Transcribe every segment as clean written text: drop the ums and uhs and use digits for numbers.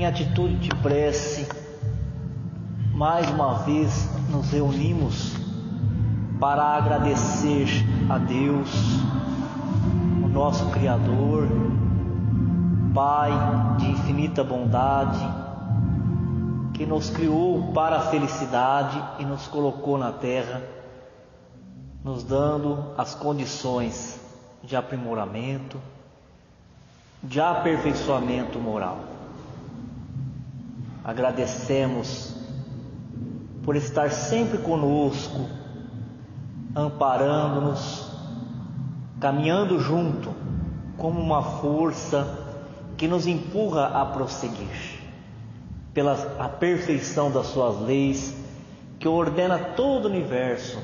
Em atitude de prece, mais uma vez nos reunimos para agradecer a Deus, o nosso Criador, Pai de infinita bondade, que nos criou para a felicidade e nos colocou na terra, nos dando as condições de aprimoramento, de aperfeiçoamento moral. Agradecemos por estar sempre conosco, amparando-nos, caminhando junto como uma força que nos empurra a prosseguir, pela a perfeição das suas leis, que ordena todo o universo,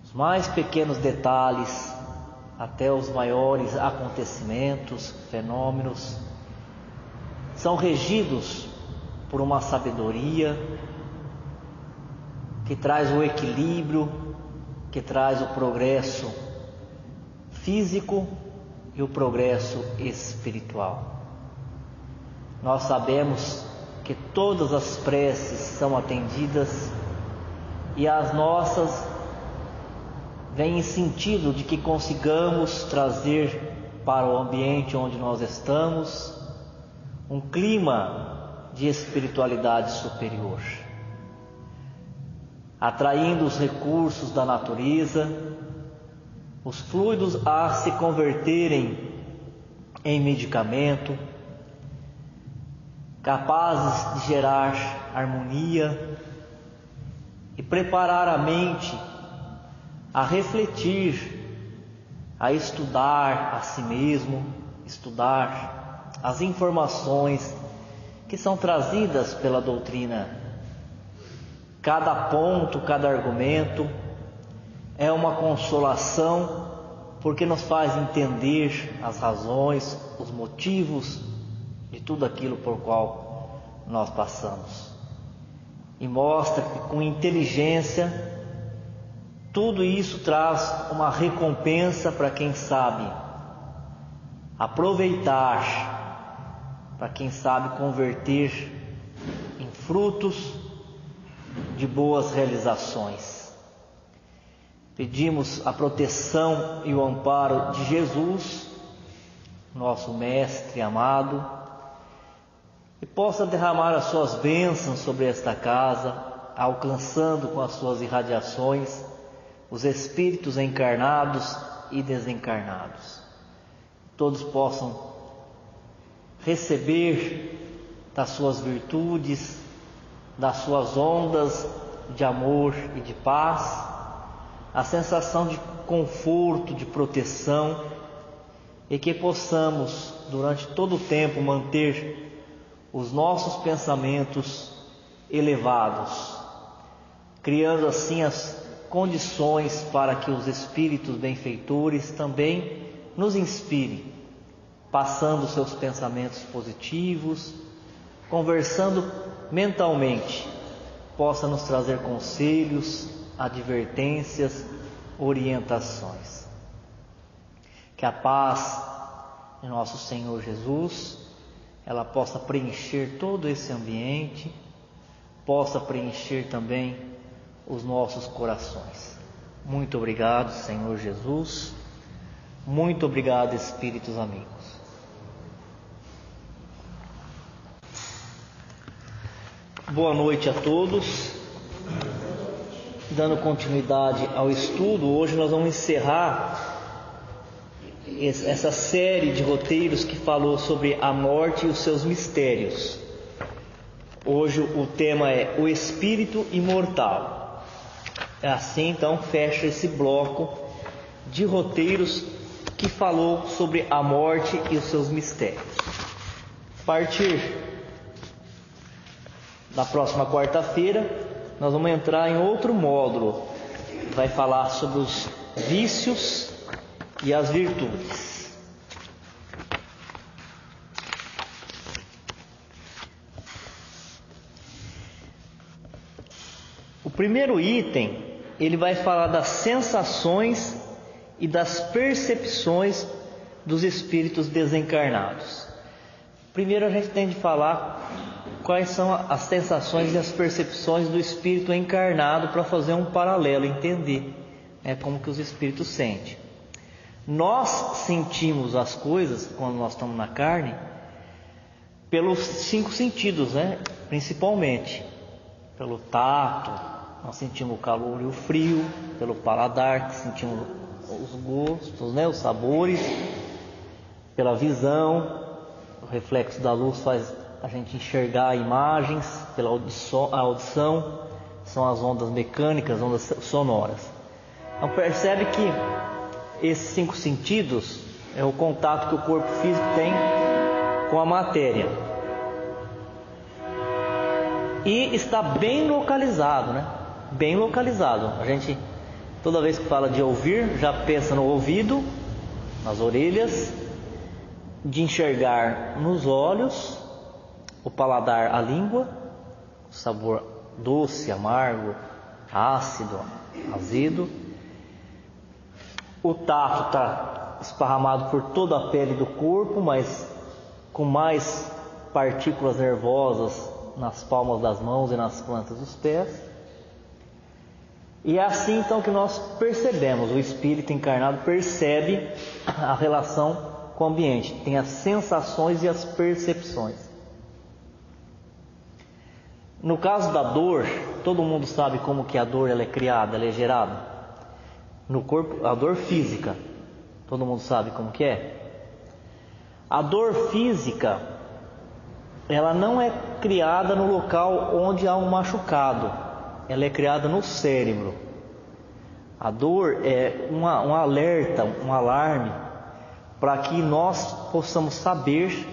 os mais pequenos detalhes até os maiores acontecimentos, fenômenos, são regidos por uma sabedoria que traz o equilíbrio, que traz o progresso físico e o progresso espiritual. Nós sabemos que todas as preces são atendidas e as nossas vêm em sentido de que consigamos trazer para o ambiente onde nós estamos um clima de espiritualidade superior, atraindo os recursos da natureza, os fluidos a se converterem em medicamento, capazes de gerar harmonia e preparar a mente a refletir, a estudar a si mesmo, estudar as informações que são trazidas pela doutrina. Cada ponto, cada argumento é uma consolação, porque nos faz entender as razões, os motivos de tudo aquilo por qual nós passamos. E mostra que com inteligência tudo isso traz uma recompensa para quem sabe aproveitar, para quem sabe converter em frutos de boas realizações. Pedimos a proteção e o amparo de Jesus, nosso Mestre amado, e possa derramar as suas bênçãos sobre esta casa, alcançando com as suas irradiações os espíritos encarnados e desencarnados. Todos possam receber das suas virtudes, das suas ondas de amor e de paz, a sensação de conforto, de proteção, e que possamos durante todo o tempo manter os nossos pensamentos elevados, criando assim as condições para que os espíritos benfeitores também nos inspirem, passando seus pensamentos positivos, conversando mentalmente, possa nos trazer conselhos, advertências, orientações. Que a paz de nosso Senhor Jesus, ela possa preencher todo esse ambiente, possa preencher também os nossos corações. Muito obrigado, Senhor Jesus. Muito obrigado, Espíritos amigos. Boa noite a todos. Dando continuidade ao estudo, hoje nós vamos encerrar essa série de roteiros que falou sobre a morte e os seus mistérios. Hoje o tema é o espírito imortal. Assim então fecha esse bloco de roteiros que falou sobre a morte e os seus mistérios. A partir da próxima quarta-feira nós vamos entrar em outro módulo, vai falar sobre os vícios e as virtudes. O primeiro item, ele vai falar das sensações e das percepções dos espíritos desencarnados. Primeiro a gente tem de falar quais são as sensações e as percepções do espírito encarnado, para fazer um paralelo, entender como que os espíritos sentem. Nós sentimos as coisas, quando nós estamos na carne, pelos 5 sentidos, principalmente. Pelo tato, nós sentimos o calor e o frio. Pelo paladar, que sentimos os gostos, os sabores. Pela visão, o reflexo da luz faz a gente enxergar imagens. Pela audição, são as ondas mecânicas, ondas sonoras. Então percebe que esses 5 sentidos é o contato que o corpo físico tem com a matéria. E está bem localizado, Bem localizado. A gente, toda vez que fala de ouvir, já pensa no ouvido, nas orelhas, de enxergar nos olhos, o paladar, a língua, o sabor doce, amargo, ácido, azedo. O tato está esparramado por toda a pele do corpo, mas com mais partículas nervosas nas palmas das mãos e nas plantas dos pés. E é assim então que nós percebemos, o espírito encarnado percebe a relação com o ambiente, tem as sensações e as percepções. No caso da dor, todo mundo sabe como que a dor ela é criada, ela é gerada. No corpo, a dor física, todo mundo sabe como que é. A dor física, ela não é criada no local onde há um machucado, ela é criada no cérebro. A dor é um alerta, um alarme, para que nós possamos saber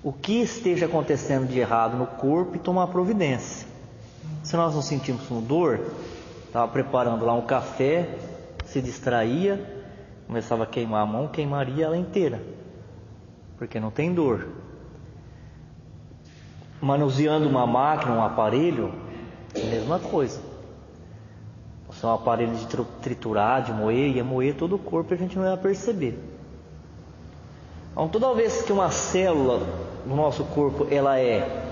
o que esteja acontecendo de errado no corpo e tomar providência. Se nós não sentimos dor, estava preparando lá um café, se distraía, começava a queimar a mão, queimaria ela inteira, porque não tem dor. Manuseando uma máquina, um aparelho, é a mesma coisa. Se é um aparelho de triturar, de moer, ia moer todo o corpo e a gente não ia perceber. Então, toda vez que uma célula no nosso corpo ela é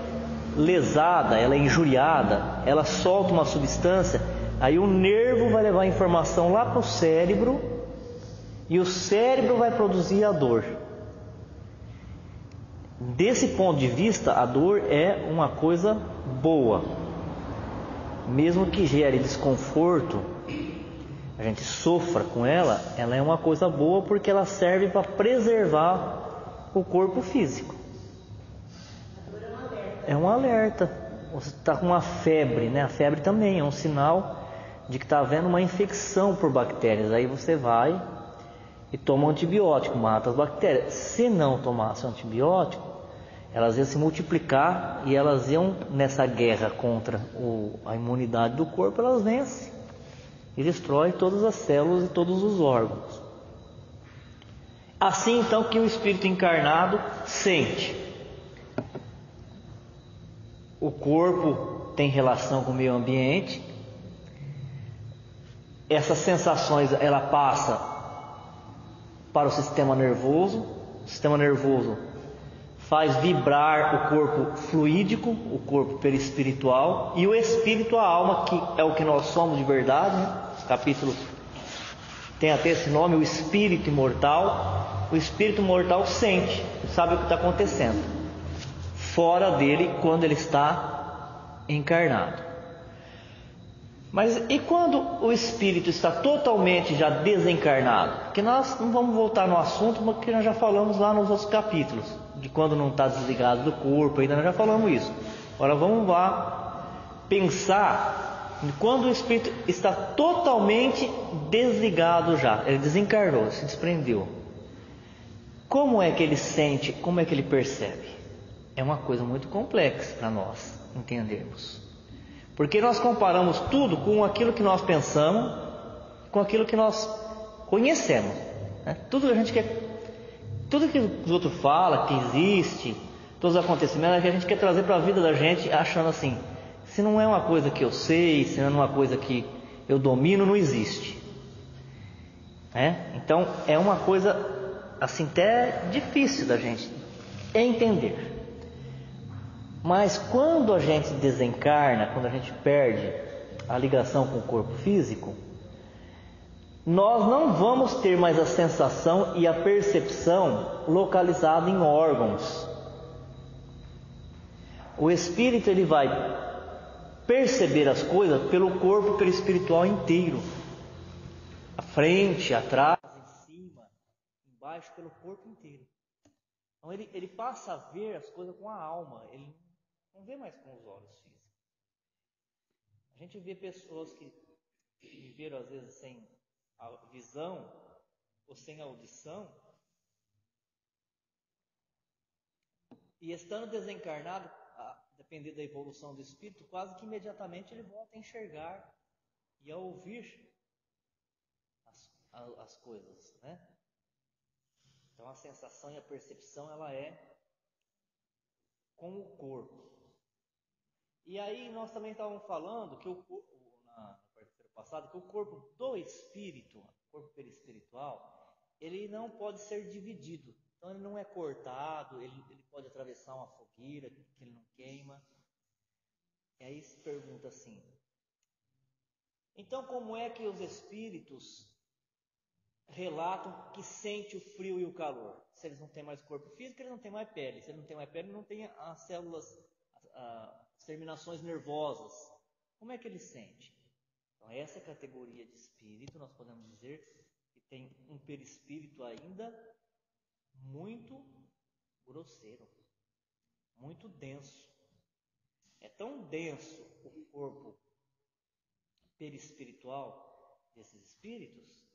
lesada, ela é injuriada, ela solta uma substância, aí o nervo vai levar a informação lá para o cérebro e o cérebro vai produzir a dor. Desse ponto de vista, a dor é uma coisa boa. Mesmo que gere desconforto, a gente sofra com ela, ela é uma coisa boa porque ela serve para preservar o corpo físico. É um alerta. Você está com uma febre, A febre também é um sinal de que está havendo uma infecção por bactérias. Aí você vai e toma um antibiótico, mata as bactérias. Se não tomasse um antibiótico, elas iam se multiplicar e elas iam, nessa guerra contra a imunidade do corpo, elas vencem e destroem todas as células e todos os órgãos. Assim então que o espírito encarnado sente. O corpo tem relação com o meio ambiente. Essas sensações ela passa para o sistema nervoso. O sistema nervoso faz vibrar o corpo fluídico, o corpo perispiritual, e o espírito, a alma, que é o que nós somos de verdade, Os capítulos tem até esse nome, o espírito imortal. O espírito mortal sente, sabe o que está acontecendo fora dele quando ele está encarnado. Mas e quando o espírito está totalmente já desencarnado? Porque nós não vamos voltar no assunto, porque nós já falamos lá nos outros capítulos, de quando não está desligado do corpo, ainda nós já falamos isso. Agora vamos lá pensar em quando o espírito está totalmente desligado já, ele desencarnou, se desprendeu. Como é que ele sente, como é que ele percebe? É uma coisa muito complexa para nós entendermos. Porque nós comparamos tudo com aquilo que nós pensamos, com aquilo que nós conhecemos. Tudo que os outros falam, que existe, todos os acontecimentos, é que a gente quer trazer para a vida da gente, achando assim, se não é uma coisa que eu sei, se não é uma coisa que eu domino, não existe. Então é uma coisa assim até difícil da gente entender. Mas quando a gente desencarna, quando a gente perde a ligação com o corpo físico, nós não vamos ter mais a sensação e a percepção localizada em órgãos. O espírito ele vai perceber as coisas pelo corpo perispiritual inteiro, à frente, atrás, em cima, embaixo, pelo corpo inteiro. Então ele passa a ver as coisas com a alma, ele não vê mais com os olhos físicos. A gente vê pessoas que viveram às vezes sem a visão ou sem a audição, e estando desencarnado, depender da evolução do espírito, quase que imediatamente ele volta a enxergar e a ouvir as coisas, né? Então a sensação e a percepção ela é com o corpo. E aí nós também estávamos falando que o corpo, na quarta-feira passada, que o corpo do espírito, o corpo perispiritual, ele não pode ser dividido. Então ele não é cortado, ele pode atravessar uma fogueira que ele não queima. E aí se pergunta assim, então como é que os espíritos relatam que sente o frio e o calor? Se eles não têm mais corpo físico, eles não têm mais pele. Se eles não têm mais pele, não têm as células, as terminações nervosas. Como é que ele sente? Então essa categoria de espírito, nós podemos dizer que tem um perispírito ainda muito grosseiro, muito denso. É tão denso o corpo perispiritual desses espíritos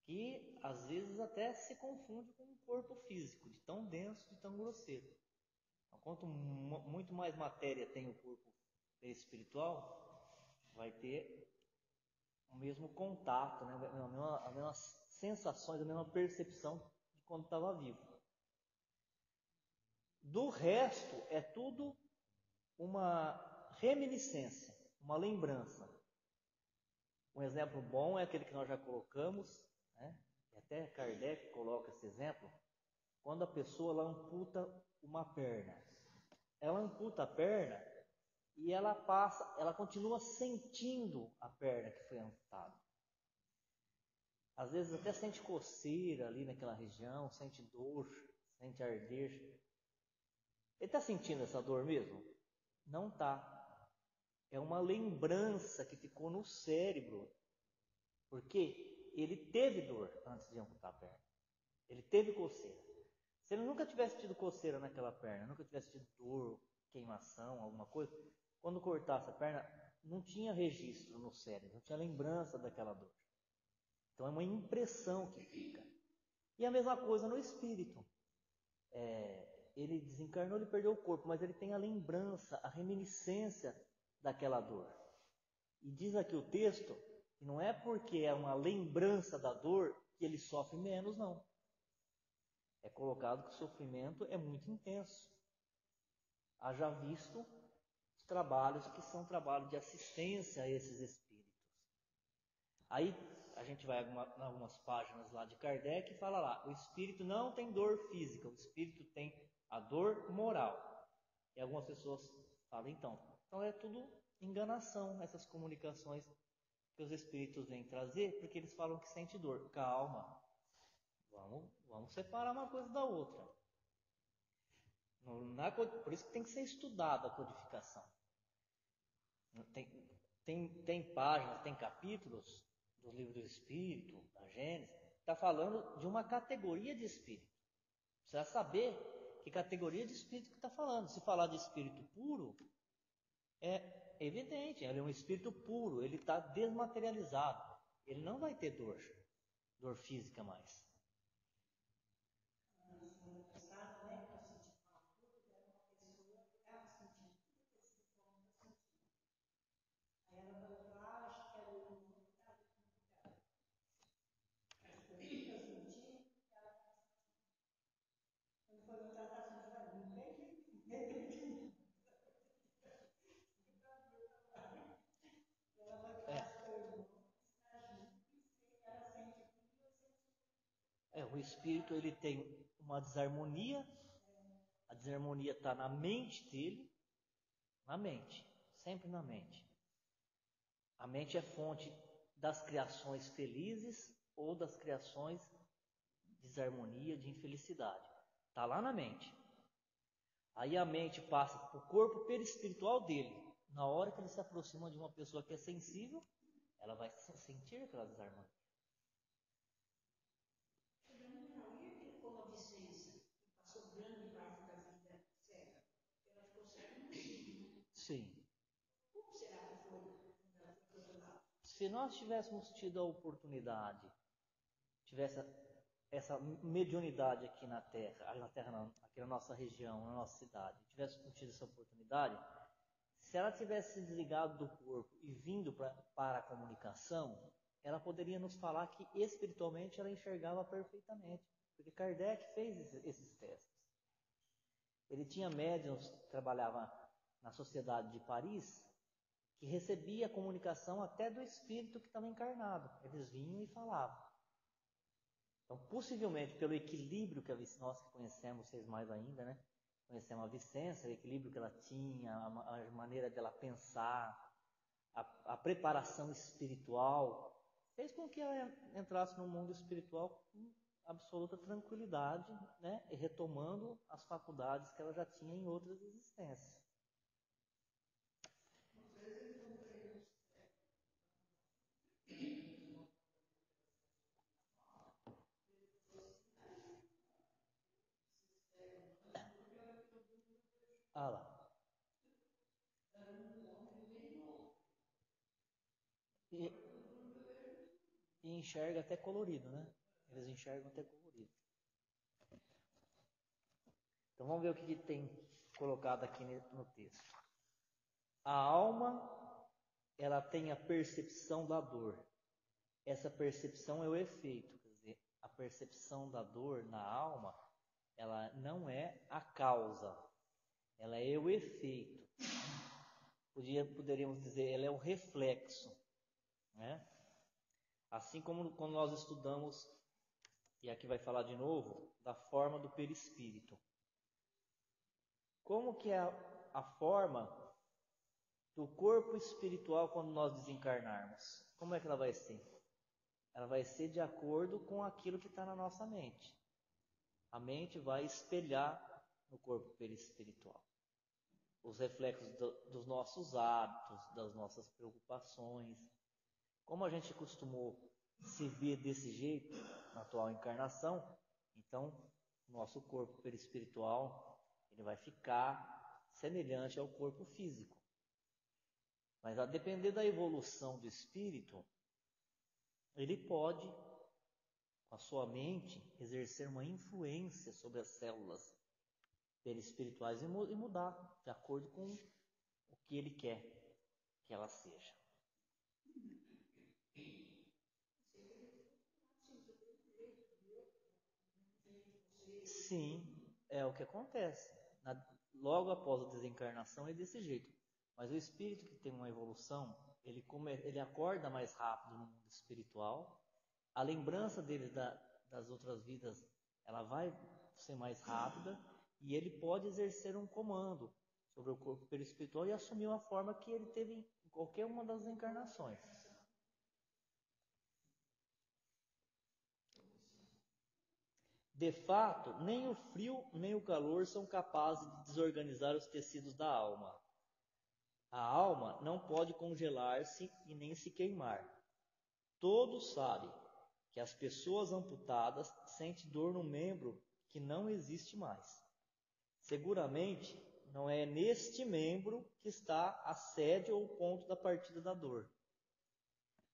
que às vezes até se confunde com o corpo físico, de tão denso, de tão grosseiro. Então, quanto muito mais matéria tem o corpo perispiritual, vai ter o mesmo contato, né? As mesmas sensações, a mesma percepção de quando estava vivo. Do resto, é tudo uma reminiscência, uma lembrança. Um exemplo bom é aquele que nós já colocamos, né? E até Kardec coloca esse exemplo, quando a pessoa ela amputa uma perna. Ela amputa a perna e ela continua sentindo a perna que foi amputada. Às vezes até sente coceira ali naquela região, sente dor, sente arder. Ele está sentindo essa dor mesmo? Não está. É uma lembrança que ficou no cérebro, porque ele teve dor antes de amputar a perna. Ele teve coceira. Se ele nunca tivesse tido coceira naquela perna, nunca tivesse tido dor, queimação, alguma coisa, quando cortasse a perna, não tinha registro no cérebro, não tinha lembrança daquela dor. Então é uma impressão que fica. E a mesma coisa no espírito. Ele desencarnou, ele perdeu o corpo, mas ele tem a lembrança, a reminiscência daquela dor. E diz aqui o texto que não é porque é uma lembrança da dor que ele sofre menos, não. É colocado que o sofrimento é muito intenso. Haja visto os trabalhos que são trabalhos de assistência a esses espíritos. Aí a gente vai em algumas páginas lá de Kardec e fala lá, o espírito não tem dor física, o espírito tem a dor moral. E algumas pessoas falam, então é tudo enganação, essas comunicações que os espíritos vêm trazer, porque eles falam que sente dor. Calma, vamos separar uma coisa da outra. Por isso que tem que ser estudada a codificação. Tem páginas, tem capítulos do livro do Espírito, da Gênesis, está falando de uma categoria de espírito. Precisa saber que categoria de espírito que está falando. Se falar de espírito puro, é evidente, ele é um espírito puro, ele está desmaterializado. Ele não vai ter dor física mais. O espírito ele tem uma desarmonia A desarmonia está na mente dele, na mente, sempre na mente. A mente é fonte das criações felizes ou das criações de desarmonia, de infelicidade. Está lá na mente. Aí a mente passa para o corpo perispiritual dele. Na hora que ele se aproxima de uma pessoa que é sensível, ela vai sentir aquela desarmonia. E aquele como a Vicência, que passou grande parte da vida cega? Ela ficou cega no Chile. Sim. Como será que foi quando ela foi para lá? Se nós tivéssemos tido a oportunidade, tivesse essa mediunidade aqui na Terra não, aqui na nossa região, na nossa cidade, tivéssemos tido essa oportunidade, se ela tivesse se desligado do corpo e vindo para a comunicação, ela poderia nos falar que espiritualmente ela enxergava perfeitamente. Porque Kardec fez esses testes. Ele tinha médiuns que trabalhavam na Sociedade de Paris, que recebia a comunicação até do espírito que estava encarnado. Eles vinham e falavam. Então, possivelmente, pelo equilíbrio que nós que conhecemos, vocês mais ainda, né? Conhecemos a Vicência, o equilíbrio que ela tinha, a maneira dela pensar, a preparação espiritual, fez com que ela entrasse no mundo espiritual com absoluta tranquilidade, né? E retomando as faculdades que ela já tinha em outras existências. Ah lá. E, e enxerga até colorido, né? Eles enxergam até colorido. Então vamos ver o que tem colocado aqui no texto. A alma, ela tem a percepção da dor. Essa percepção é o efeito, quer dizer, a percepção da dor na alma, ela não é a causa, ela é o efeito. Poderíamos dizer, ela é o reflexo, né? Assim como quando nós estudamos, e aqui vai falar de novo, da forma do perispírito. Como que é a forma do corpo espiritual quando nós desencarnarmos? Como é que ela vai ser? Ela vai ser de acordo com aquilo que está na nossa mente. A mente vai espelhar no corpo perispiritual os reflexos dos nossos hábitos, das nossas preocupações. Como a gente costumou se ver desse jeito na atual encarnação, então nosso corpo perispiritual ele vai ficar semelhante ao corpo físico. Mas a depender da evolução do espírito, ele pode, com a sua mente, exercer uma influência sobre as células perispirituais e mudar de acordo com o que ele quer que ela seja. Sim, é o que acontece. Logo após a desencarnação é desse jeito. Mas o espírito que tem uma evolução, ele acorda mais rápido no mundo espiritual. A lembrança dele das outras vidas, ela vai ser mais rápida e ele pode exercer um comando sobre o corpo perispiritual e assumir uma forma que ele teve em qualquer uma das encarnações. De fato, nem o frio nem o calor são capazes de desorganizar os tecidos da alma. A alma não pode congelar-se e nem se queimar. Todos sabem que as pessoas amputadas sentem dor no membro que não existe mais. Seguramente não é neste membro que está a sede ou o ponto da partida da dor.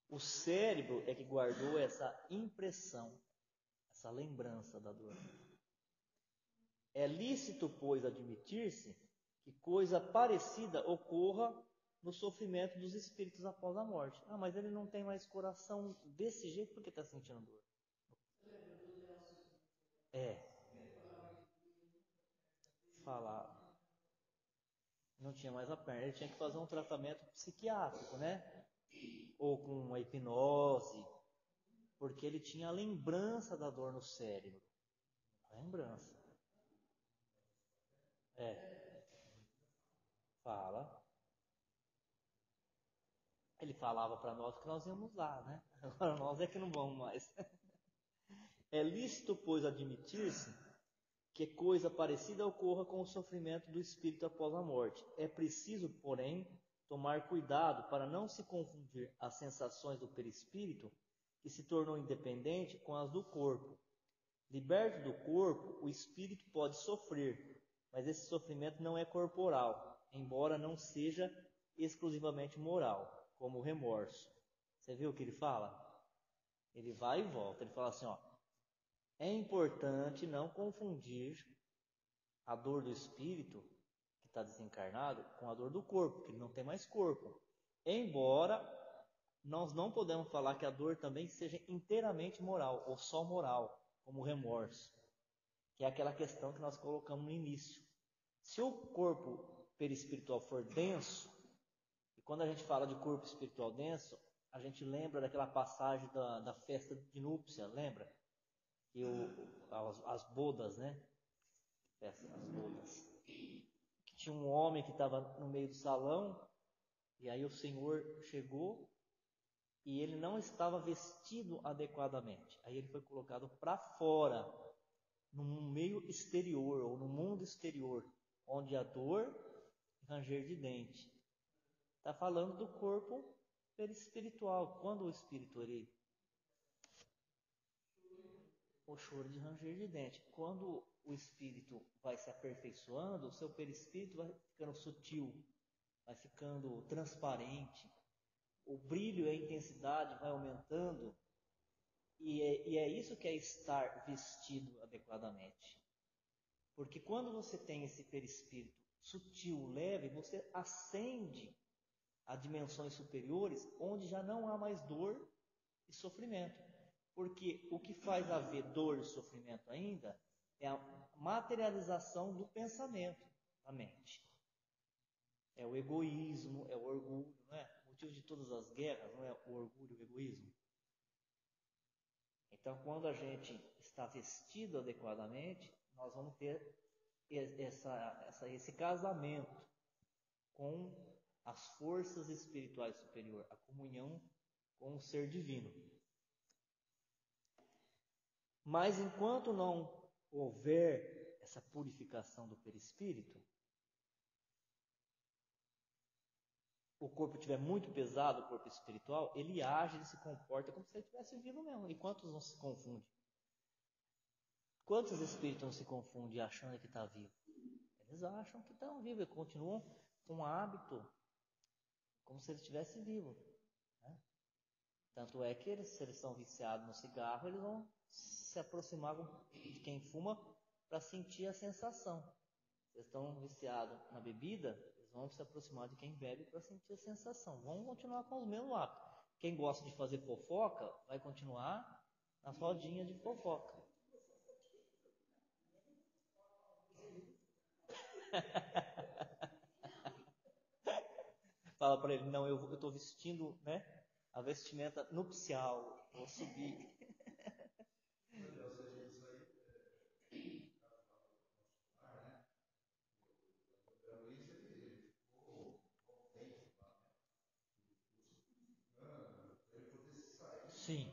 O cérebro é que guardou essa impressão, essa lembrança da dor. É lícito, pois, admitir-se que coisa parecida ocorra no sofrimento dos espíritos após a morte. Ah, mas ele não tem mais coração desse jeito porque está sentindo dor. É. Falar. Não tinha mais a perna. Ele tinha que fazer um tratamento psiquiátrico, né? Ou com uma hipnose. Porque ele tinha a lembrança da dor no cérebro. A lembrança. É, fala. Ele falava para nós que nós íamos lá, né? Agora nós é que não vamos mais. É lícito, pois, admitir-se que coisa parecida ocorra com o sofrimento do espírito após a morte. É preciso, porém, tomar cuidado para não se confundir as sensações do perispírito, que se tornou independente, com as do corpo. Liberto do corpo, o espírito pode sofrer, mas esse sofrimento não é corporal, embora não seja exclusivamente moral, como o remorso. Você viu o que ele fala? Ele vai e volta. Ele fala assim, ó, é importante não confundir a dor do espírito, que está desencarnado, com a dor do corpo, que ele não tem mais corpo. Embora nós não podemos falar que a dor também seja inteiramente moral, ou só moral, como o remorso, que é aquela questão que nós colocamos no início. Se o corpo perispiritual for denso, e quando a gente fala de corpo espiritual denso, a gente lembra daquela passagem da festa de núpcia, lembra? E as bodas, né? Festa das bodas. Que tinha um homem que estava no meio do salão, e aí o Senhor chegou e ele não estava vestido adequadamente. Aí ele foi colocado para fora, no meio exterior, ou no mundo exterior, onde há dor e ranger de dente. Está falando do corpo perispiritual. Quando o espírito ele, o choro de ranger de dente. Quando o espírito vai se aperfeiçoando, o seu perispírito vai ficando sutil, vai ficando transparente, o brilho e a intensidade vai aumentando, e é isso que é estar vestido adequadamente. Porque quando você tem esse perispírito sutil, leve, você ascende a dimensões superiores, onde já não há mais dor e sofrimento. Porque o que faz haver dor e sofrimento ainda é a materialização do pensamento da mente. É o egoísmo, é o orgulho, não é? O motivo de todas as guerras não é o orgulho e o egoísmo. Então, quando a gente está vestido adequadamente, nós vamos ter esse casamento com as forças espirituais superiores, a comunhão com o ser divino. Mas enquanto não houver essa purificação do perispírito, o corpo estiver muito pesado, o corpo espiritual, ele age, ele se comporta como se ele estivesse vivo mesmo. E quantos não se confundem? Quantos espíritos não se confundem achando que está vivo? Eles acham que estão vivos, eles continuam com o hábito, como se ele estivesse vivo. Né? Tanto é que eles, se eles são viciados no cigarro, eles vão se aproximar de quem fuma para sentir a sensação. Se eles estão viciados na bebida, eles vão se aproximar de quem bebe para sentir a sensação. Vão continuar com os mesmos hábitos. Quem gosta de fazer fofoca vai continuar nas rodinhas de fofoca. Fala para ele, não, eu estou vestindo, né, a vestimenta nupcial, vou subir. Ou seja, isso aí o Luiz ele ficou contente lá, né? Ele poder sair. Sim.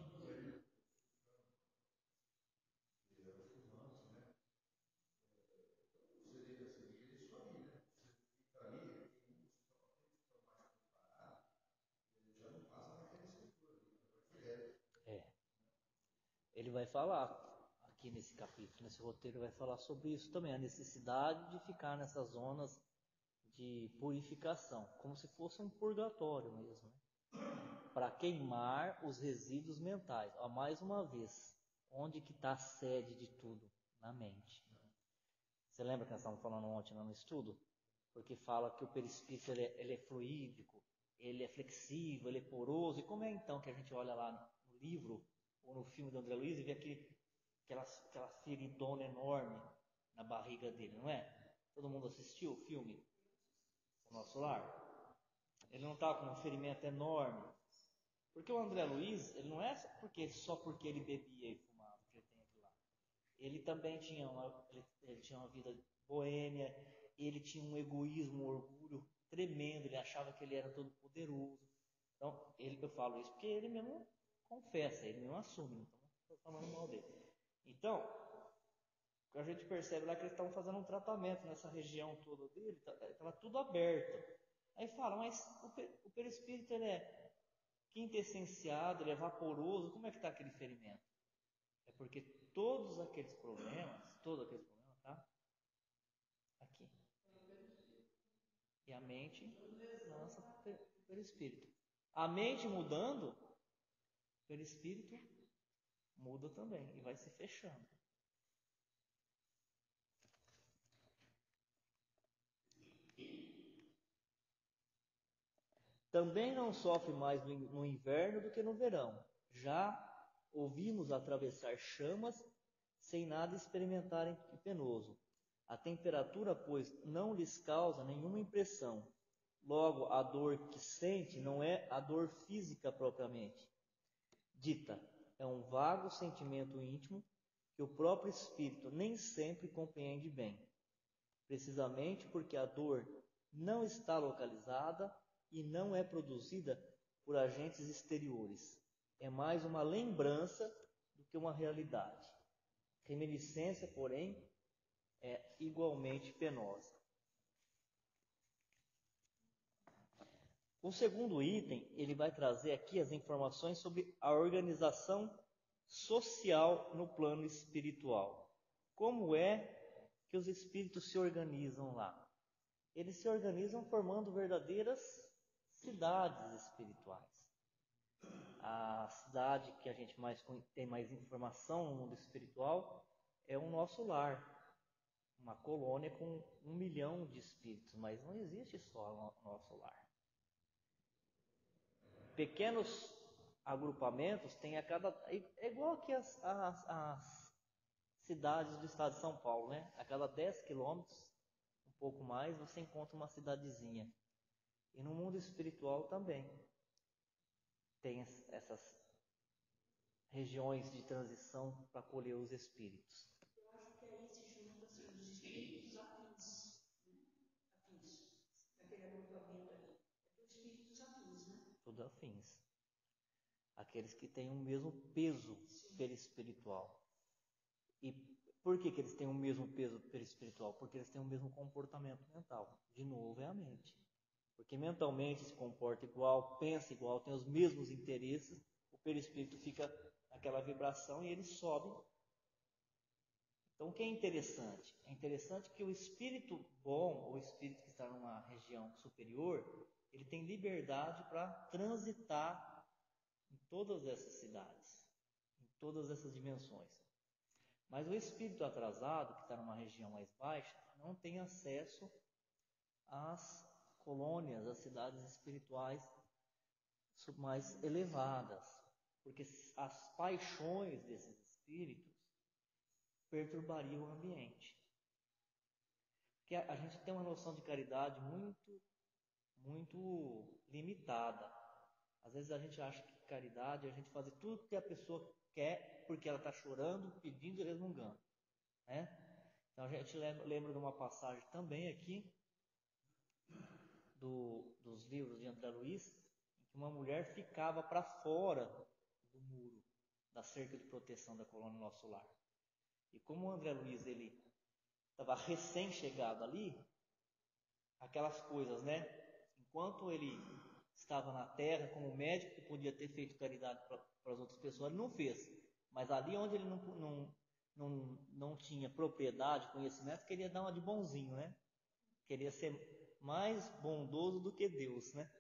Os irmãos, né? Seria isso aí, né? Você fica ali, aqueles que estão mais preparados, já não passa naquele setor ali, vai direto. É. Ele vai falar aqui nesse capítulo, nesse roteiro, vai falar sobre isso também, a necessidade de ficar nessas zonas de purificação, como se fosse um purgatório mesmo, né? Para queimar os resíduos mentais. Ó, mais uma vez, onde que está a sede de tudo? Na mente. Você lembra que nós estávamos falando ontem no estudo? Porque fala que o perispírito ele é fluídico, ele é flexível, ele é poroso. E como é então que a gente olha lá no livro ou no filme do André Luiz e vê aquela feridona enorme na barriga dele, não é? Todo mundo assistiu o filme O Nosso Lar? Ele não estava com um ferimento enorme. Porque o André Luiz, ele não é só porque ele bebia e fumava que ele tem aquilo lá. Ele também tinha ele tinha uma vida boêmia, ele tinha um egoísmo, um orgulho tremendo, ele achava que ele era todo poderoso. Então, eu falo isso porque ele mesmo confessa, ele mesmo assume, então não estou falando mal dele. Então, a gente percebe lá que eles estavam fazendo um tratamento nessa região toda dele, estava tudo aberto. Aí fala, mas o perispírito ele é quintessenciado, ele é vaporoso, como é que está aquele ferimento? É porque todos aqueles problemas, tá? Aqui. E a mente lança o perispírito. A mente mudando, o perispírito muda também e vai se fechando. Também não sofre mais no inverno do que no verão. Já ouvimos atravessar chamas sem nada experimentarem de penoso. A temperatura, pois, não lhes causa nenhuma impressão. Logo, a dor que sente não é a dor física propriamente dita, é um vago sentimento íntimo que o próprio espírito nem sempre compreende bem, precisamente porque a dor não está localizada e não é produzida por agentes exteriores. É mais uma lembrança do que uma realidade. Reminiscência, porém, é igualmente penosa. O segundo item, ele vai trazer aqui as informações sobre a organização social no plano espiritual. Como é que os espíritos se organizam lá? Eles se organizam formando verdadeiras cidades espirituais. A cidade que a gente tem mais informação no mundo espiritual é o nosso lar. Uma colônia com 1 milhão de espíritos, mas não existe só o nosso lar. Pequenos agrupamentos têm a cada... É igual que as cidades do estado de São Paulo, né? A cada 10 quilômetros, um pouco mais, você encontra uma cidadezinha. E no mundo espiritual também tem essas regiões de transição para acolher os espíritos. Eu acho que aí se junta assim, os espíritos afins, né? Afins, daquele agrupamento ali. É os espíritos afins, né? Tudo afins. Aqueles que têm o mesmo peso perispiritual. E por que eles têm o mesmo peso perispiritual? Porque eles têm o mesmo comportamento mental. De novo, é a mente. Porque mentalmente se comporta igual, pensa igual, tem os mesmos interesses, o perispírito fica naquela vibração e ele sobe. Então, o que é interessante? É interessante que o espírito bom, ou o espírito que está numa região superior, ele tem liberdade para transitar em todas essas cidades, em todas essas dimensões. Mas o espírito atrasado, que está numa região mais baixa, não tem acesso às colônias, às cidades espirituais mais elevadas, porque as paixões desses espíritos perturbariam o ambiente. Porque a gente tem uma noção de caridade muito limitada. Às vezes a gente acha que caridade é a gente fazer tudo que a pessoa quer porque ela está chorando, pedindo e resmungando, né? Então a gente lembra de uma passagem também aqui dos livros de André Luiz, em que uma mulher ficava para fora do muro da cerca de proteção da colônia Nosso Lar. E como o André Luiz ele estava recém-chegado ali, aquelas coisas, né? Enquanto ele estava na terra como médico que podia ter feito caridade para as outras pessoas, ele não fez. Mas ali onde ele não tinha propriedade, conhecimento, queria dar uma de bonzinho, né? Queria ser mais bondoso do que Deus, né?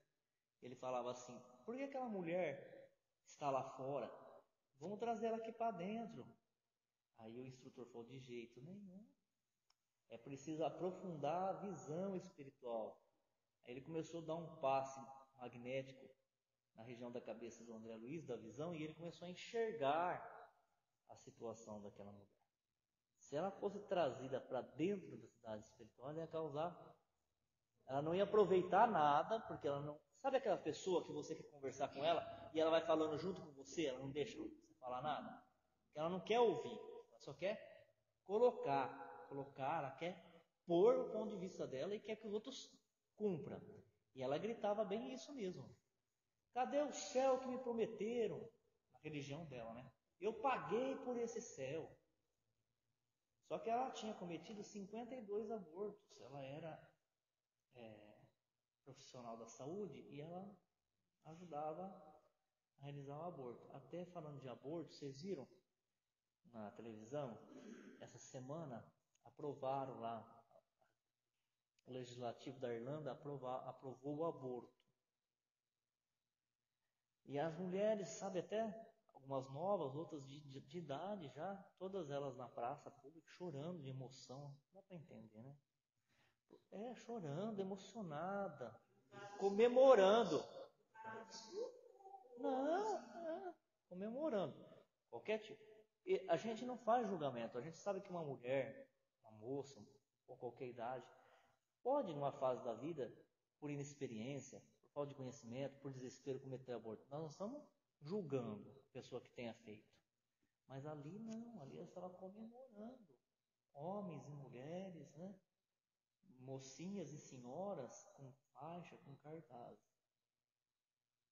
Ele falava assim, por que aquela mulher está lá fora? Vamos trazer ela aqui para dentro. Aí o instrutor falou, de jeito nenhum. É preciso aprofundar a visão espiritual. Aí ele começou a dar um passe magnético na região da cabeça do André Luiz, da visão, e ele começou a enxergar a situação daquela mulher. Se ela fosse trazida para dentro da cidade espiritual, ela ia causar... Ela não ia aproveitar nada, porque ela não... Sabe aquela pessoa que você quer conversar com ela e ela vai falando junto com você, ela não deixa você falar nada? Ela não quer ouvir, ela só quer colocar, ela quer impor o ponto de vista dela e quer que os outros cumpram. E ela gritava bem isso mesmo. Cadê o céu que me prometeram? Na religião dela, né? Eu paguei por esse céu. Só que ela tinha cometido 52 abortos. Ela era profissional da saúde e ela ajudava a realizar o aborto. Até falando de aborto, vocês viram na televisão? Essa semana aprovaram lá, o legislativo da Irlanda aprovou o aborto. E as mulheres, sabe, até algumas novas, outras de idade já, todas elas na praça pública, chorando de emoção. Dá para entender, né? Chorando, emocionada, comemorando. Não, comemorando. Qualquer tipo. E a gente não faz julgamento. A gente sabe que uma mulher, uma moça, ou qualquer idade, pode, numa fase da vida, por inexperiência, por falta de conhecimento, por desespero, cometer aborto. Nós não estamos julgando a pessoa que tenha feito. Mas ali não, ali ela estava comemorando. Homens e mulheres, né? Mocinhas e senhoras com faixa, com cartaz.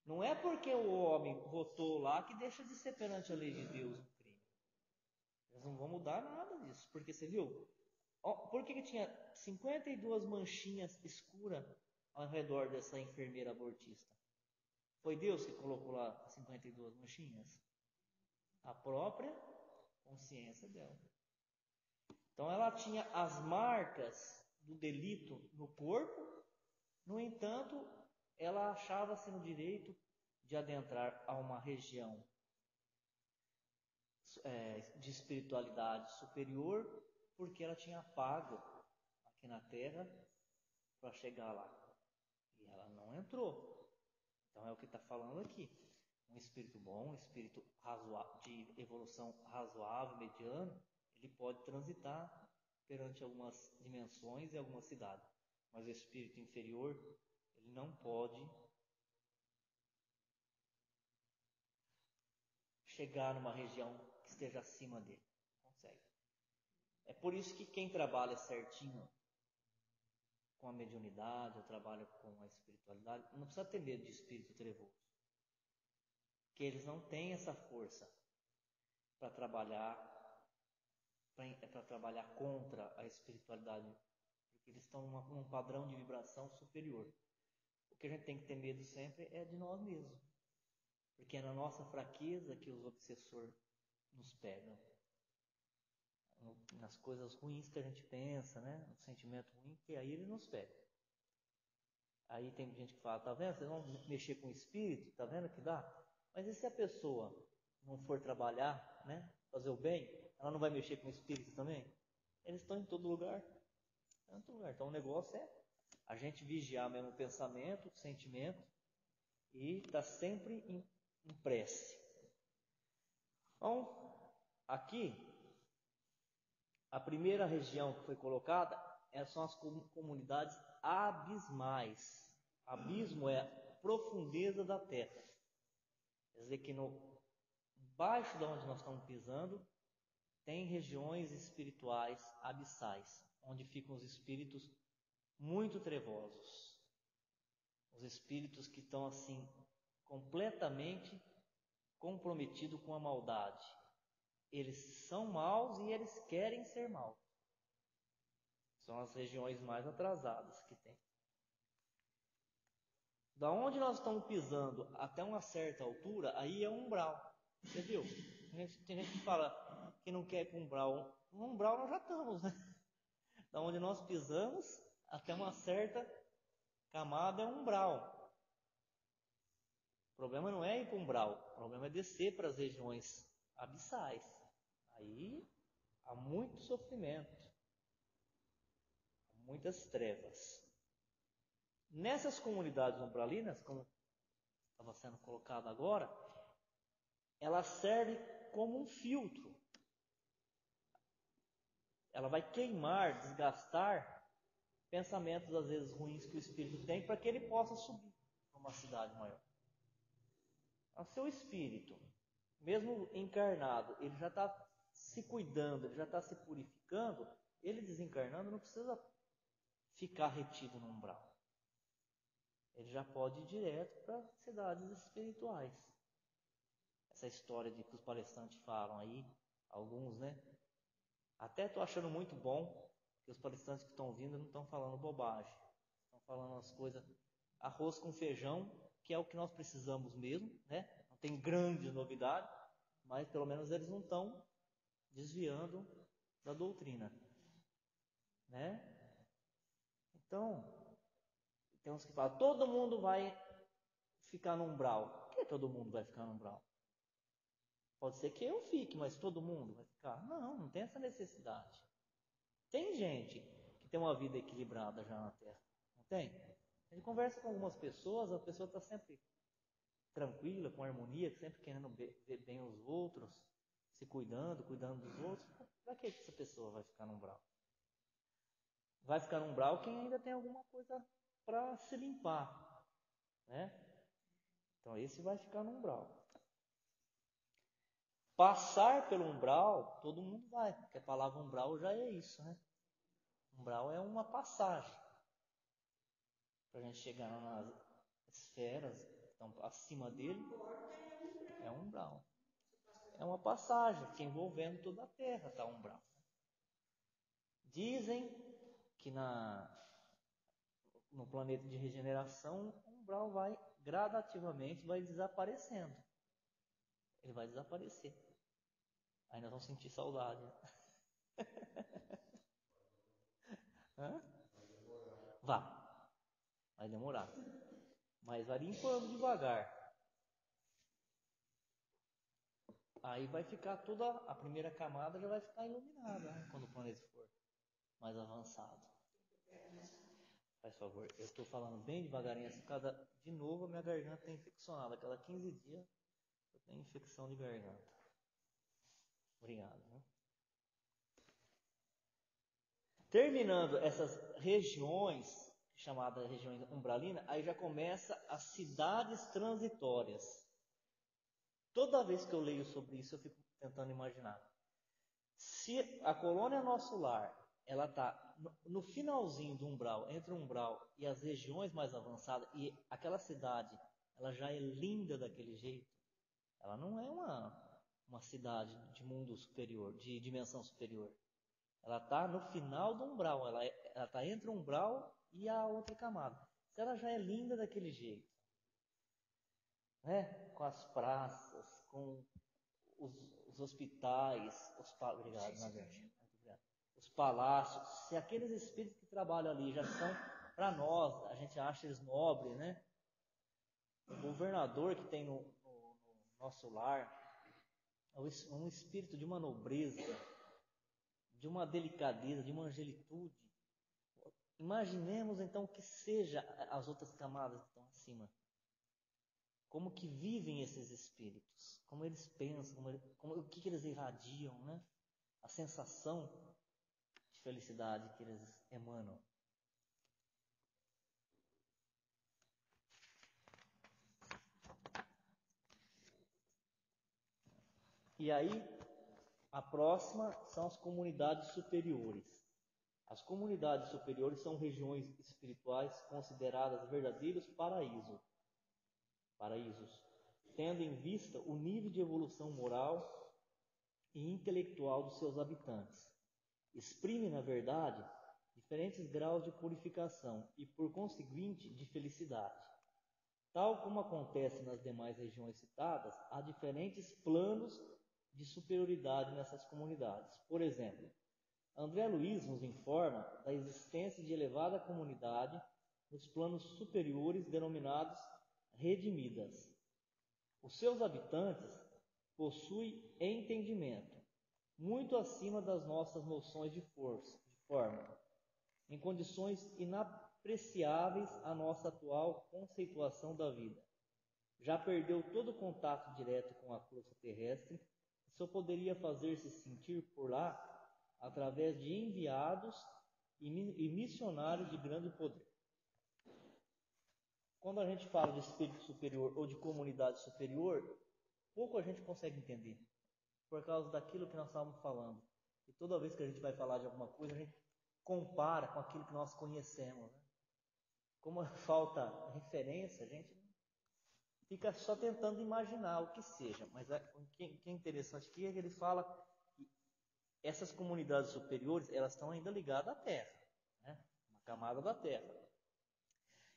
Não é porque o homem votou lá que deixa de ser perante a lei de Deus um crime. Eles não vão mudar nada disso. Porque você viu? Por que tinha 52 manchinhas escuras ao redor dessa enfermeira abortista? Foi Deus que colocou lá 52 manchinhas? A própria consciência dela. Então ela tinha as marcas do delito no corpo, no entanto, ela achava-se no direito de adentrar a uma região de espiritualidade superior, porque ela tinha pago aqui na terra para chegar lá. E ela não entrou. Então é o que está falando aqui. Um espírito bom, um espírito de evolução razoável, mediano, ele pode transitar perante algumas dimensões e algumas cidades. Mas o espírito inferior, ele não pode chegar numa região que esteja acima dele. Não consegue. É por isso que quem trabalha certinho com a mediunidade, ou trabalha com a espiritualidade, não precisa ter medo de espírito trevoso. Porque eles não têm essa força para trabalhar contra a espiritualidade, porque eles estão num padrão de vibração superior. O que a gente tem que ter medo sempre é de nós mesmos, porque é na nossa fraqueza que os obsessores nos pegam, nas coisas ruins que a gente pensa, né? No sentimento ruim, que aí ele nos pega. Aí tem gente que fala, tá vendo? Vocês vão mexer com o espírito, tá vendo que dá? Mas e se a pessoa não for trabalhar, né? Fazer o bem, ela não vai mexer com o espírito também? Eles estão em todo lugar. Então o negócio é a gente vigiar mesmo o pensamento, o sentimento e estar sempre em prece. Então, aqui, a primeira região que foi colocada são as comunidades abismais. Abismo é a profundeza da terra. Quer dizer que baixo de onde nós estamos pisando, tem regiões espirituais abissais, onde ficam os espíritos muito trevosos. Os espíritos que estão assim, completamente comprometidos com a maldade. Eles são maus e eles querem ser maus. São as regiões mais atrasadas que tem. Da onde nós estamos pisando até uma certa altura, aí é um umbral. Você viu? Tem gente que fala que não quer ir para um umbral. No umbral nós já estamos, né? Da onde nós pisamos até uma certa camada é um umbral. O problema não é ir para um umbral, o problema é descer para as regiões abissais. Aí há muito sofrimento, muitas trevas. Nessas comunidades umbralinas, como estava sendo colocado agora, ela serve como um filtro. Ela vai queimar, desgastar pensamentos às vezes ruins que o espírito tem para que ele possa subir para uma cidade maior. O seu espírito, mesmo encarnado, ele já está se cuidando, ele já está se purificando, ele desencarnando não precisa ficar retido no umbral. Ele já pode ir direto para cidades espirituais. Essa história de que os palestrantes falam aí, alguns, né? Até estou achando muito bom que os palestrantes que estão vindo não estão falando bobagem. Estão falando as coisas, arroz com feijão, que é o que nós precisamos mesmo, né? Não tem grande novidade, mas pelo menos eles não estão desviando da doutrina, né? Então, tem uns que falam, todo mundo vai ficar no umbral. Por que todo mundo vai ficar no umbral? Pode ser que eu fique, mas todo mundo vai ficar? Não, não tem essa necessidade. Tem gente que tem uma vida equilibrada já na Terra, não tem? A gente conversa com algumas pessoas, a pessoa está sempre tranquila, com harmonia, sempre querendo ver bem os outros, se cuidando dos outros. Para que essa pessoa vai ficar no umbral? Vai ficar no umbral quem ainda tem alguma coisa para se limpar, né? Então esse vai ficar no umbral. Passar pelo umbral, todo mundo vai, porque a palavra umbral já é isso, né? Umbral é uma passagem para a gente chegar nas esferas que estão acima dele. É um umbral. É uma passagem que envolvendo toda a Terra está umbral. Dizem que no planeta de regeneração, o umbral vai gradativamente desaparecendo. Ele vai desaparecer. Aí nós vamos sentir saudade. Hã? Vai demorar. Mas vai limpando devagar. Aí vai ficar toda a primeira camada já vai ficar iluminada, né, quando o planeta for mais avançado. Faz favor, eu estou falando bem devagarinho assim, de novo a minha garganta está infeccionada. Cada 15 dias eu tenho infecção de garganta. Obrigado. Né? Terminando essas regiões, chamadas regiões umbralinas, aí já começa as cidades transitórias. Toda vez que eu leio sobre isso, eu fico tentando imaginar. Se a colônia nosso lar, ela está no finalzinho do umbral, entre o umbral e as regiões mais avançadas, e aquela cidade, ela já é linda daquele jeito, ela não é uma cidade de mundo superior, de dimensão superior. Ela está no final do umbral, ela está entre o umbral e a outra camada. Se ela já é linda daquele jeito, né? Com as praças, com os hospitais, obrigado, Nadir. Os palácios, se aqueles espíritos que trabalham ali já são, para nós, a gente acha eles nobres, né? O governador que tem no nosso lar é um espírito de uma nobreza, de uma delicadeza, de uma angelitude. Imaginemos então que seja as outras camadas que estão acima. Como que vivem esses espíritos? Como eles pensam? O que eles irradiam, né? A sensação de felicidade que eles emanam. E aí, a próxima são as comunidades superiores. As comunidades superiores são regiões espirituais consideradas verdadeiros paraísos, tendo em vista o nível de evolução moral e intelectual dos seus habitantes. Exprime, na verdade, diferentes graus de purificação e, por conseguinte, de felicidade. Tal como acontece nas demais regiões citadas, há diferentes planos de superioridade nessas comunidades. Por exemplo, André Luiz nos informa da existência de elevada comunidade nos planos superiores denominados redimidas. Os seus habitantes possuem entendimento, muito acima das nossas noções de forma, em condições inapreciáveis à nossa atual conceituação da vida. Já perdeu todo contato direto com a crosta terrestre e só poderia fazer-se sentir por lá através de enviados e missionários de grande poder. Quando a gente fala de espírito superior ou de comunidade superior, pouco a gente consegue entender, por causa daquilo que nós estávamos falando. E toda vez que a gente vai falar de alguma coisa, a gente compara com aquilo que nós conhecemos, né? Como falta referência, a gente fica só tentando imaginar o que seja. Mas o que é interessante aqui é que ele fala que essas comunidades superiores, elas estão ainda ligadas à Terra, né? Uma camada da Terra.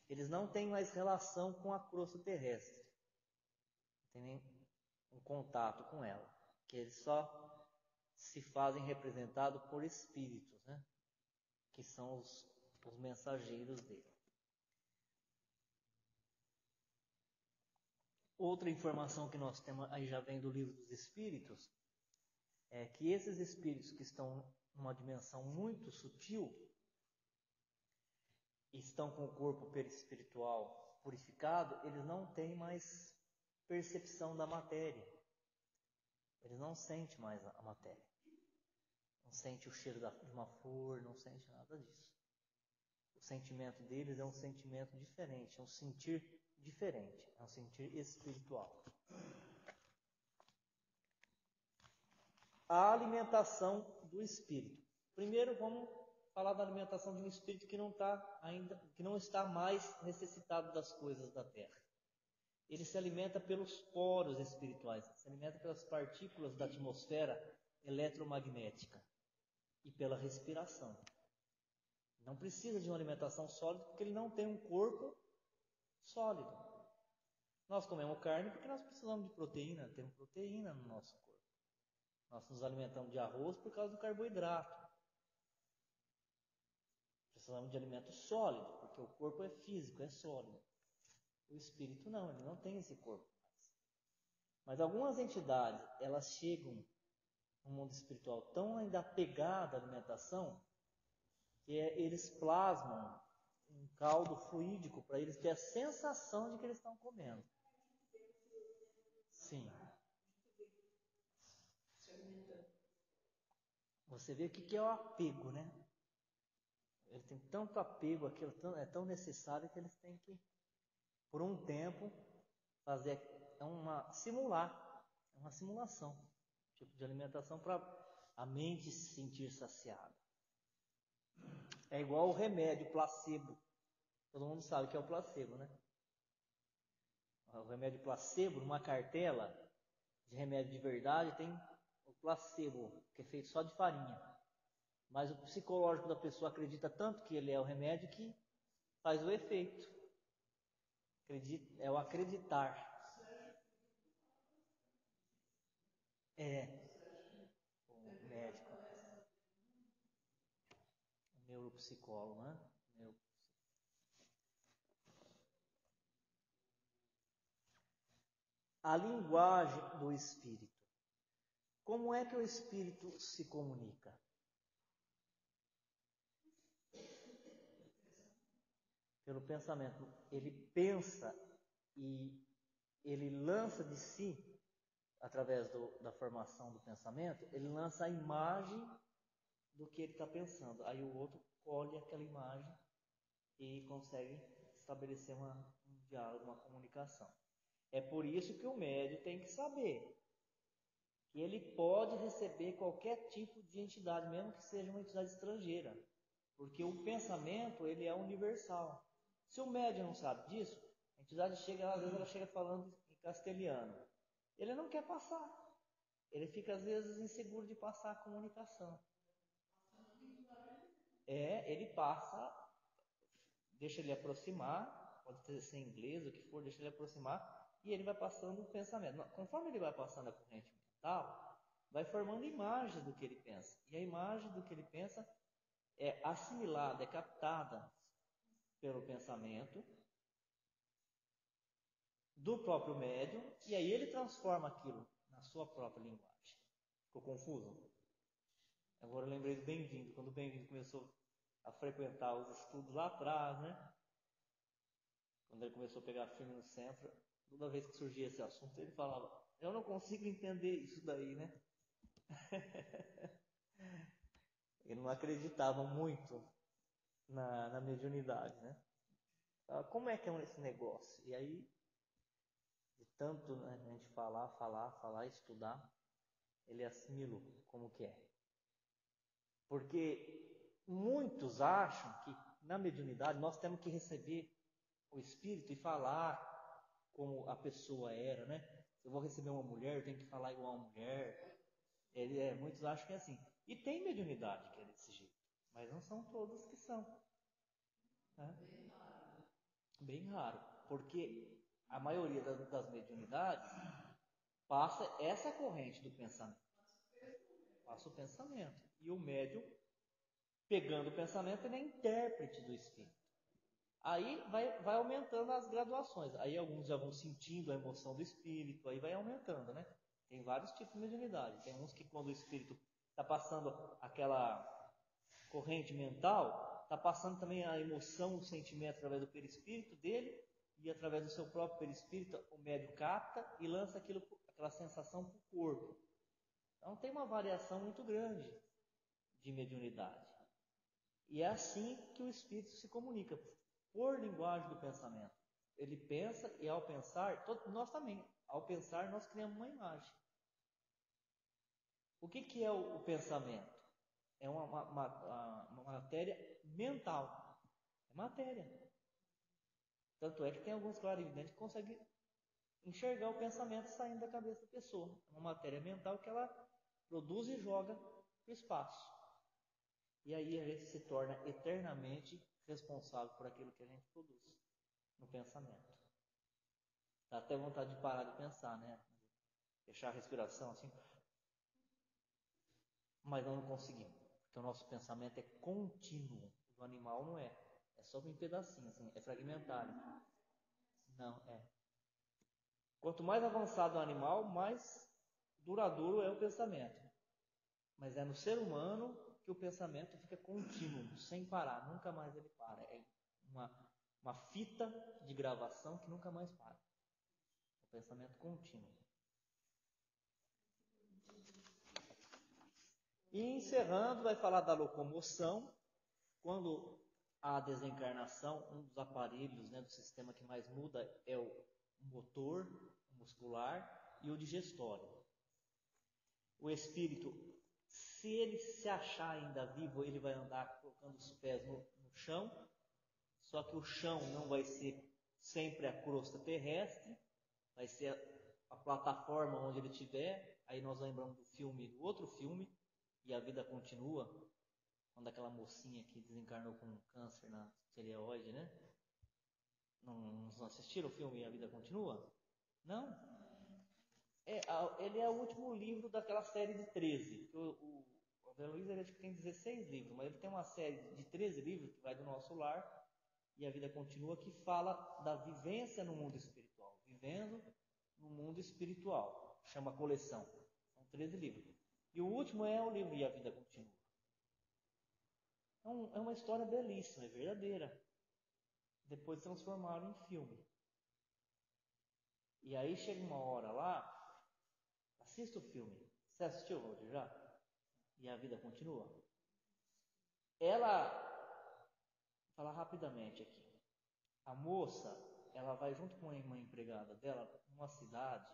Eles não têm mais relação com a crosta terrestre, não tem nem um contato com ela, que eles só se fazem representados por espíritos, né? Que são os mensageiros dele. Outra informação que nós temos, aí já vem do livro dos Espíritos, é que esses espíritos que estão numa dimensão muito sutil, estão com o corpo perispiritual purificado, eles não têm mais percepção da matéria. Eles não sentem mais a matéria. Não sente o cheiro de uma flor, não sente nada disso. O sentimento deles é um sentimento diferente, é um sentir diferente, é um sentir espiritual. A alimentação do espírito. Primeiro vamos falar da alimentação de um espírito que não está mais necessitado das coisas da terra. Ele se alimenta pelos poros espirituais, se alimenta pelas partículas da atmosfera eletromagnética e pela respiração. Não precisa de uma alimentação sólida porque ele não tem um corpo sólido. Nós comemos carne porque nós precisamos de proteína, temos proteína no nosso corpo. Nós nos alimentamos de arroz por causa do carboidrato. Precisamos de alimento sólido, porque o corpo é físico, é sólido. O espírito não, ele não tem esse corpo mais. Mas algumas entidades, elas chegam no mundo espiritual tão ainda apegadas à alimentação, que eles plasmam um caldo fluídico para eles ter a sensação de que eles estão comendo. Sim. Você vê o que é o apego, né? Ele tem tanto apego, aquilo é tão necessário que eles têm que, por um tempo, fazer simular, é uma simulação, tipo de alimentação para a mente se sentir saciada. É igual o remédio placebo. Todo mundo sabe que é o placebo, né? O remédio placebo, numa cartela de remédio de verdade, tem o placebo, que é feito só de farinha. Mas o psicológico da pessoa acredita tanto que ele é o remédio que faz o efeito. É o acreditar. É o médico, o neuropsicólogo, né? A linguagem do espírito. Como é que o espírito se comunica? Pelo pensamento. Ele pensa e ele lança de si, através da formação do pensamento, ele lança a imagem do que ele está pensando. Aí o outro colhe aquela imagem e consegue estabelecer um diálogo, uma comunicação. É por isso que o médium tem que saber que ele pode receber qualquer tipo de entidade, mesmo que seja uma entidade estrangeira, porque o pensamento ele é universal. Se o médium não sabe disso, a entidade chega, às vezes ela chega falando em castelhano. Ele não quer passar. Ele fica às vezes inseguro de passar a comunicação. Ele passa, deixa ele aproximar, pode ser inglês, o que for, deixa ele aproximar, e ele vai passando o pensamento. Conforme ele vai passando a corrente mental, vai formando imagens do que ele pensa. E a imagem do que ele pensa é assimilada, é captada pelo pensamento do próprio médium, e aí ele transforma aquilo na sua própria linguagem. Ficou confuso? Agora eu lembrei do Bem-vindo, quando o Bem-vindo começou a frequentar os estudos lá atrás, né? Quando ele começou a pegar firme no centro, toda vez que surgia esse assunto, ele falava: eu não consigo entender isso daí, né? Ele não acreditava muito na mediunidade, né? Como é que é esse negócio? E aí, de tanto, né, a gente falar, estudar, ele assimilou como que é. Porque muitos acham que na mediunidade nós temos que receber o espírito e falar como a pessoa era, né? Se eu vou receber uma mulher, eu tenho que falar igual a uma mulher. Muitos acham que é assim. E tem mediunidade que é desse jeito, mas não são todos que são, né? Bem raro, porque a maioria das mediunidades passa essa corrente do pensamento, passa o pensamento, e o médium, pegando o pensamento, ele é intérprete do espírito. Aí vai aumentando as graduações. Aí alguns já vão sentindo a emoção do espírito, aí vai aumentando, né? Tem vários tipos de mediunidade. Tem uns que quando o espírito está passando aquela corrente mental, está passando também a emoção, o sentimento através do perispírito dele, e através do seu próprio perispírito, o médium capta e lança aquela sensação para o corpo. Então tem uma variação muito grande de mediunidade. E é assim que o espírito se comunica, por linguagem do pensamento. Ele pensa e ao pensar, nós também, ao pensar nós criamos uma imagem. O que é o pensamento? É uma matéria mental. É matéria. Tanto é que tem alguns clarividentes que conseguem enxergar o pensamento saindo da cabeça da pessoa. É uma matéria mental que ela produz e joga para o espaço. E aí a gente se torna eternamente responsável por aquilo que a gente produz no pensamento. Dá até vontade de parar de pensar, né? Deixar a respiração assim. Mas não conseguimos. Porque o nosso pensamento é contínuo. O do animal não é. É só em pedacinhos, assim, é fragmentário. Não, é. Quanto mais avançado o animal, mais duradouro é o pensamento. Mas é no ser humano que o pensamento fica contínuo, sem parar, nunca mais ele para. É uma fita de gravação que nunca mais para. O pensamento contínuo. E encerrando, vai falar da locomoção. Quando a desencarnação, um dos aparelhos, né, do sistema que mais muda é o motor muscular e o digestório. O espírito, se ele se achar ainda vivo, ele vai andar colocando os pés no chão, só que o chão não vai ser sempre a crosta terrestre, vai ser a plataforma onde ele estiver. Aí nós lembramos do outro filme, E a Vida Continua, quando aquela mocinha que desencarnou com câncer na tireoide, né? Não assistiram o filme E a Vida Continua? Não? Ele é o último livro daquela série de 13. O André Luiz acho que tem 16 livros, mas ele tem uma série de 13 livros que vai do nosso lar e a vida continua, que fala da vivência no mundo espiritual. Vivendo no mundo espiritual. Chama coleção. São 13 livros. E o último é o livro E a Vida Continua. É uma história belíssima, é verdadeira. Depois transformaram em filme. E aí chega uma hora lá, assista o filme. Você assistiu, Roger, já? E a Vida Continua? Ela, vou falar rapidamente aqui. A moça, ela vai junto com uma empregada dela numa cidade,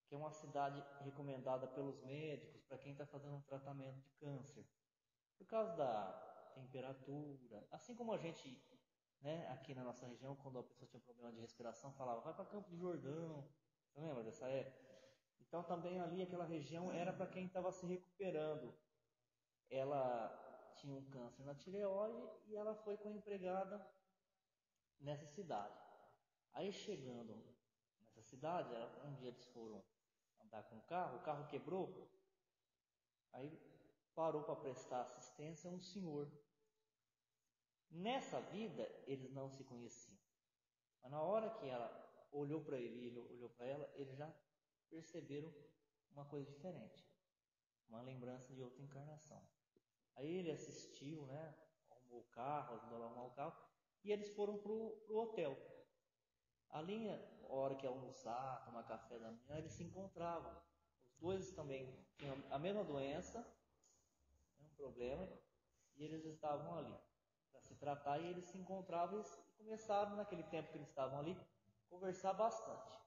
que é uma cidade recomendada pelos médicos para quem está fazendo um tratamento de câncer. Por causa da temperatura, assim como a gente, né, aqui na nossa região, quando a pessoa tinha problema de respiração, falava, vai para Campo de Jordão. Você lembra dessa época? Então também ali aquela região era para quem estava se recuperando. Ela tinha um câncer na tireoide e ela foi com a empregada nessa cidade. Aí chegando nessa cidade, um dia eles foram andar com o carro quebrou, aí parou para prestar assistência um senhor. Nessa vida eles não se conheciam, mas na hora que ela olhou para ele e ele olhou para ela, eles já perceberam uma coisa diferente, uma lembrança de outra encarnação. Aí ele assistiu, né, arrumou o carro, ajudou a arrumar o carro, e eles foram pro hotel. Ali, a hora que ia almoçar, tomar café da manhã, eles se encontravam. Os dois também tinham a mesma doença, um problema, e eles estavam ali para se tratar, e eles se encontravam e começaram, naquele tempo que eles estavam ali, conversar bastante.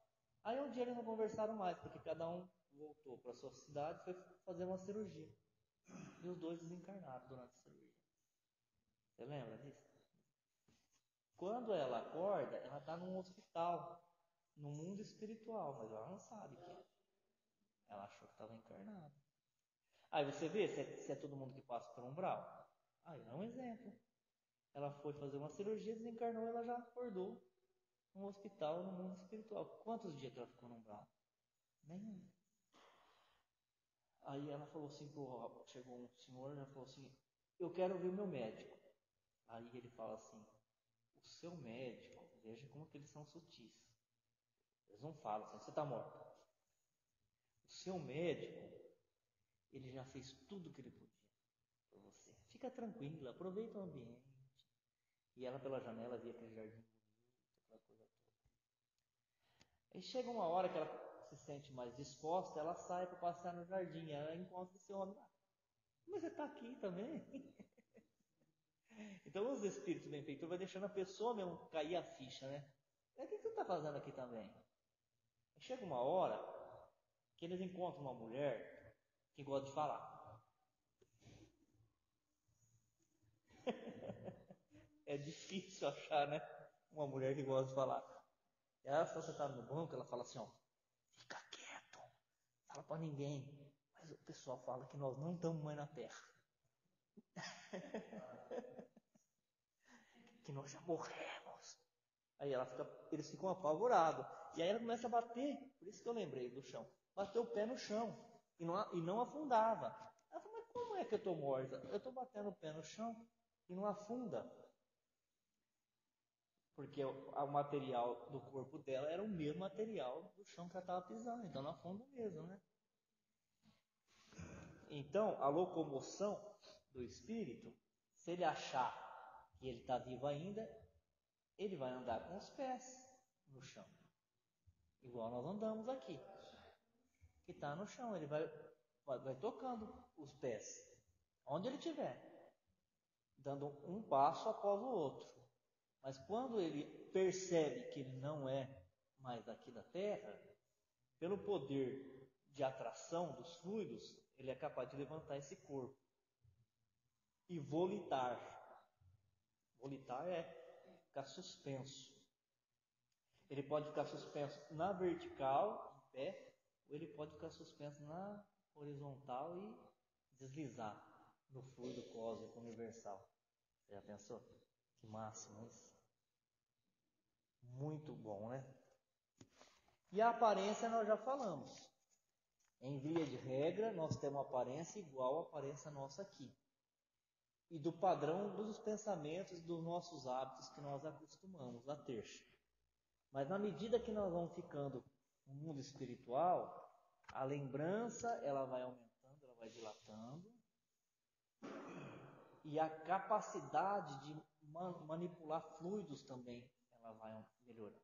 Aí um dia eles não conversaram mais, porque cada um voltou para a sua cidade e foi fazer uma cirurgia. E os dois desencarnaram durante a cirurgia. Você lembra disso? Quando ela acorda, ela está num hospital, no mundo espiritual, mas ela não sabe que é. Ela achou que estava encarnada. Aí você vê se é todo mundo que passa por umbral. Aí é um exemplo. Ela foi fazer uma cirurgia, desencarnou, ela já acordou num hospital, no mundo espiritual. Quantos dias que ela ficou no umbral? Nenhum. Aí ela falou assim, chegou um senhor e falou assim, eu quero ver o meu médico. Aí ele fala assim, o seu médico, veja como que eles são sutis. Eles não falam assim, você está morto. O seu médico, ele já fez tudo que ele podia por você. Fica tranquila, aproveita o ambiente. E ela pela janela via aquele jardim bonito, aquela coisa toda. Aí chega uma hora que ela se sente mais disposta, ela sai para passear no jardim, ela encontra esse homem lá. Mas você está aqui também? Então os espíritos benfeitores vai deixando a pessoa mesmo cair a ficha, né? O que você está fazendo aqui também? Aí chega uma hora que eles encontram uma mulher que gosta de falar. É difícil achar, né? Uma mulher que gosta de falar. E ela está sentada no banco, ela fala assim, ó, fica quieto, fala para ninguém. Mas o pessoal fala que nós não estamos mais na Terra. Que nós já morremos. Aí eles ficam apavorados. E aí ela começa a bater, por isso que eu lembrei do chão. Bateu o pé no chão e não afundava. Ela falou, mas como é que eu estou morta? Eu estou batendo o pé no chão e não afunda. Porque o material do corpo dela era o mesmo material do chão que ela estava pisando, então não afunda mesmo, né? Então, a locomoção do espírito, se ele achar que ele está vivo ainda, ele vai andar com os pés no chão. Igual nós andamos aqui. Que está no chão, ele vai tocando os pés. Onde ele estiver. Dando um passo após o outro. Mas quando ele percebe que ele não é mais daqui da Terra, pelo poder de atração dos fluidos, ele é capaz de levantar esse corpo e volitar. Volitar é ficar suspenso. Ele pode ficar suspenso na vertical, em pé, ou ele pode ficar suspenso na horizontal e deslizar no fluido cósmico universal. Você já pensou? Que máximo isso. Muito bom, né? E a aparência nós já falamos. Em via de regra, nós temos uma aparência igual à aparência nossa aqui. E do padrão dos pensamentos, dos nossos hábitos que nós acostumamos a ter. Mas na medida que nós vamos ficando no mundo espiritual, a lembrança ela vai aumentando, ela vai dilatando. E a capacidade de manipular fluidos também ela vai melhorando.